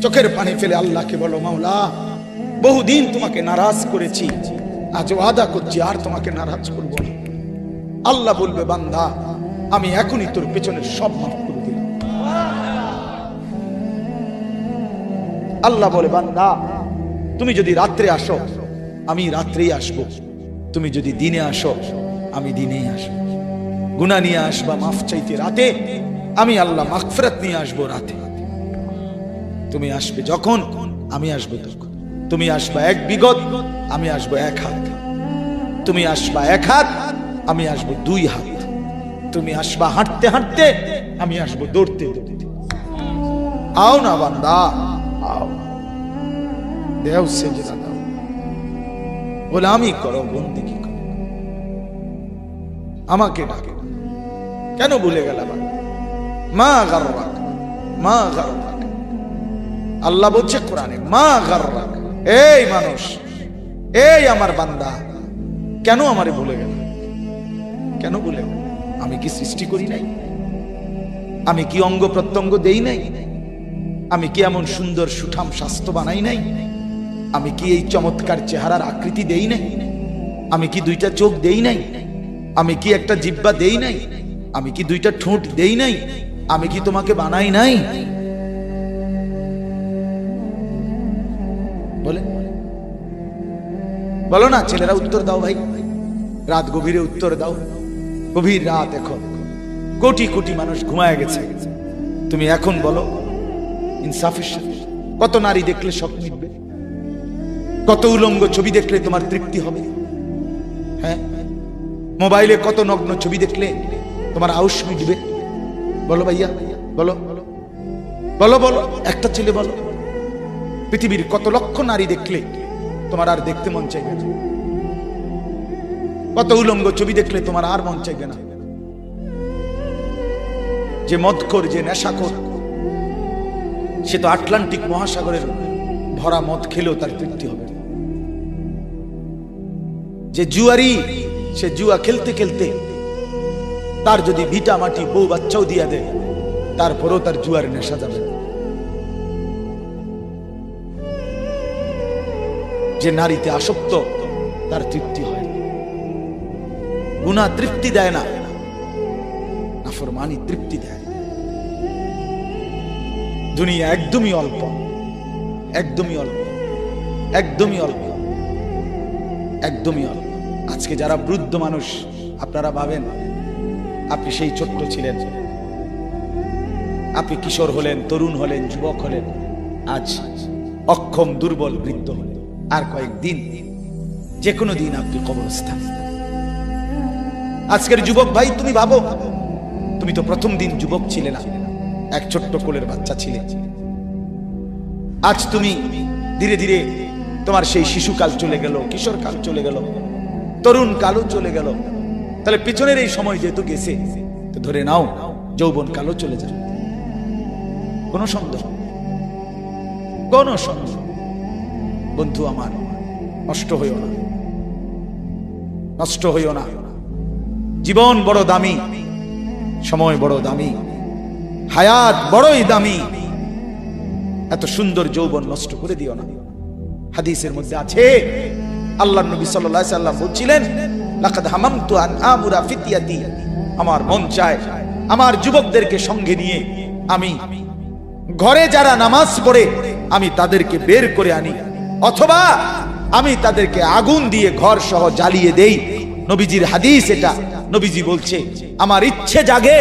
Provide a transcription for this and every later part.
চোখের পানি ফেলে আল্লাহকে বলো, মাওলা বহুদিন তোমাকে নারাজ করেছি, আজ ওয়াদা করছি আর তোমাকে নারাজ করব না। আল্লাহ বলবে, বান্দা আমি এখনই তোর পেছনের সব মাফ করে দিলাম। আল্লাহ বলে, বান্দা তুমি যদি রাত্রে আসো আমি রাত্রেই আসবো, তুমি যদি দিনে আসো আমি দিনেই আসবো। গুনাহ নিয়ে আসবা মাফ চাইতে রাতে, আমি আল্লাহ মাগফিরাত নিয়ে আসবো রাতে। তুমি আসবে যখন আমি আসবো তখন। তুমি আসবা এক বিগত, আমি আসবো এক হাত। তুমি আসবা এক হাত, আমি আসবো দুই হাত। তুমি আসবা হাঁটতে হাঁটতে, আমি আসবো দৌড়তে দৌড়তে। আও না বান্দা, আও, দেও সেজদা দাও, গোলামি করো, বন্দেগী করো, আমাকে ডাকে। কেন ভুলে গেলাম? মা গাররাক, মা গাররাক। আল্লাহ বলছে কোরআনে, মা গাররাক। এই মানুষ, এই আমার বান্দা, কেন আমারে ভুলে গেল? কেন ভুলে গেল? আমি কি সৃষ্টি করি নাই? আমি কি অঙ্গ প্রত্যঙ্গ দেই নাই? আমি কি এমন সুন্দর সুঠাম স্বাস্থ্য বানাই নাই? আমি কি এই চমৎকার চেহারার আকৃতি দেই নাই? আমি কি দুইটা চোখ দেই নাই? আমি কি একটা জিহ্বা দেই নাই? আমি কি দুইটা ঠোঁট দেই নাই? আমি কি তোমাকে বানাই নাই? বলে বলো না ছেলেরা, উত্তর দাও ভাই। রাত গভীরে উত্তর দাও। গভীর রাত, এখন কোটি কোটি মানুষ ঘুমায় গেছে। তুমি এখন বলো ইনসাফের সাথে, কত নারী দেখলে শখ মিটবে? কত উলঙ্গ ছবি দেখলে তোমার তৃপ্তি হবে? হ্যাঁ, মোবাইলে কত নগ্ন ছবি দেখলে তোমার আউশ মিটবে? বলো ভাইয়া, বলো বলো বলো, একটা ছেলে বলো। পৃথিবীর কত লক্ষ নারী দেখলে তোমার আর দেখতে মন চাইবে না? কত উলঙ্গ ছবি দেখলে তোমার আর মন চাইবে না? যে মদখোর, যে নেশাখোর, সে তো আটলান্টিক মহাসাগরের ভরা মদ খেলেও তার তৃপ্তি হবে। যে জুয়ারি, সে জুয়া খেলতে খেলতে তার যদি ভিটা মাটি বউ বাচ্চাও দিয়া দেয়, তারপরেও তার জুয়ার নেশা যাবে। যে নারীতে আসক্ত, তার তৃপ্তি হয় না। গুনাহ তৃপ্তি দেয় না, নাফরমানি তৃপ্তি দেয়। দুনিয়া একদমই অল্প, একদমই অল্প, একদমই অল্প, একদমই অল্প। আজকে যারা বৃদ্ধ মানুষ, আপনারা ভাবেন আপনি সেই ছোট্ট ছিলেন, আপনি কিশোর হলেন, তরুণ হলেন, যুবক হলেন, আজ অক্ষম দুর্বল বৃদ্ধ হলেন। আর কয়েকদিন, যে কোনো দিন আপনি কবরস্থান। আজকের যুবক ভাই, তুমি ভাবো, তুমি তো প্রথম দিন যুবক ছিলে না, এক ছোট্ট কোলের বাচ্চা ছিলে। আজ তুমি ধীরে ধীরে তোমার সেই শিশুকাল চলে গেল, কিশোর কাল চলে গেল, তরুণ কালও চলে গেল। তাহলে পিছনের এই সময় যেহেতু গেছে, তো ধরে নাও যৌবন কালও চলে যাবে। কোন সন্দেহ, কোন সন্দেহ। বন্ধু আমার, নষ্ট হইও না, নষ্ট হইও না। জীবন বড় দামি, সময় বড় দামি, হায়াত বড়ই দামি। এত সুন্দর যৌবন নষ্ট করে দিও না। হাদিসের মধ্যে আছে, আল্লাহর নবী সাল্লাল্লাহু আলাইহি সাল্লাম বলছিলেন, লাকাদ হামামতু আন আমুরা ফিতিয়াতি, আমার মন চায় আমার যুবকদেরকে সঙ্গে নিয়ে আমি ঘরে যারা নামাজ পড়ে আমি তাদেরকে বের করে আনি, অথবা আমি তাদেরকে আগুন দিয়ে ঘর সহ জ্বালিয়ে দেই। নবীজির হাদিস এটা। নবীজি বলছে, আমার ইচ্ছে জাগে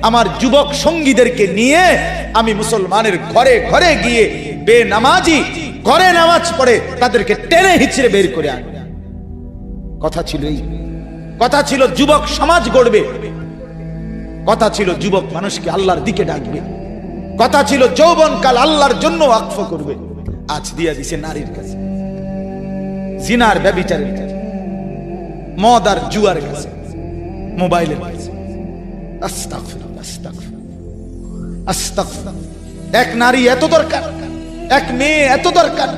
আমার যুবক সঙ্গীদেরকে নিয়ে আমি মুসলমানের ঘরে ঘরে গিয়ে বেনামাজি ঘরে নামাজ পড়ে তাদেরকে টেনে হিচড়ে বের করে আনি। কথা ছিল এই, কথা ছিল যুবক সমাজ গড়বে, কথা ছিল যুবক মানুষকে আল্লাহর দিকে ডাকবে, কথা ছিল যৌবনকাল আল্লাহর জন্য ওয়াকফ করবে। আজ দিয়া দিছে নারীর কাছে, জিনার ব্যভিচারের কাছে, মদ আর জুয়ার কাছে, মোবাইলের কাছে। আস্তাগফিরুল্লাহ, আস্তাগফিরুল্লাহ, আস্তাগফিরুল্লাহ। এক নারী এত দরকার, এক মেয়ে এত দরকার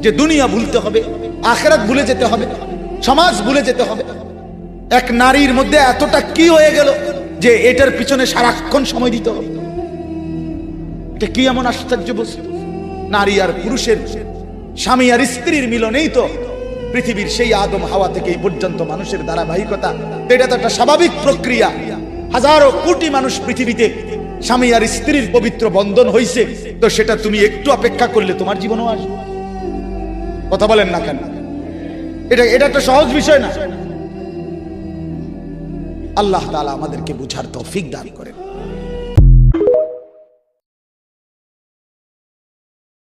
যে দুনিয়া ভুলতে হবে, আখিরাত ভুলে যেতে হবে, সমাজ ভুলে যেতে হবে। এক নারীর মধ্যে এতটা কি হয়ে গেল যে এটার পিছনে সারাক্ষণ সময় দিতে হবে? এটা কি এমন আশ্চর্য বস্তু? নারী আর পুরুষের, স্বামী আর স্ত্রীর মিলনেই তো পৃথিবীর সেই আদম হাওয়া থেকে এই পর্যন্ত মানুষের ধারাবাহিকতা। এটা তো একটা স্বাভাবিক প্রক্রিয়া। হাজারো কোটি মানুষ পৃথিবীতে স্বামী আর স্ত্রীর পবিত্র বন্ধন হইছে, তো সেটা তুমি একটু অপেক্ষা করলে তোমার জীবনও আসবে। কথা বলেন না কেন? এটা একটা সহজ বিষয় না। আল্লাহ তাআলা আমাদেরকে বুঝার তৌফিক দান করেন।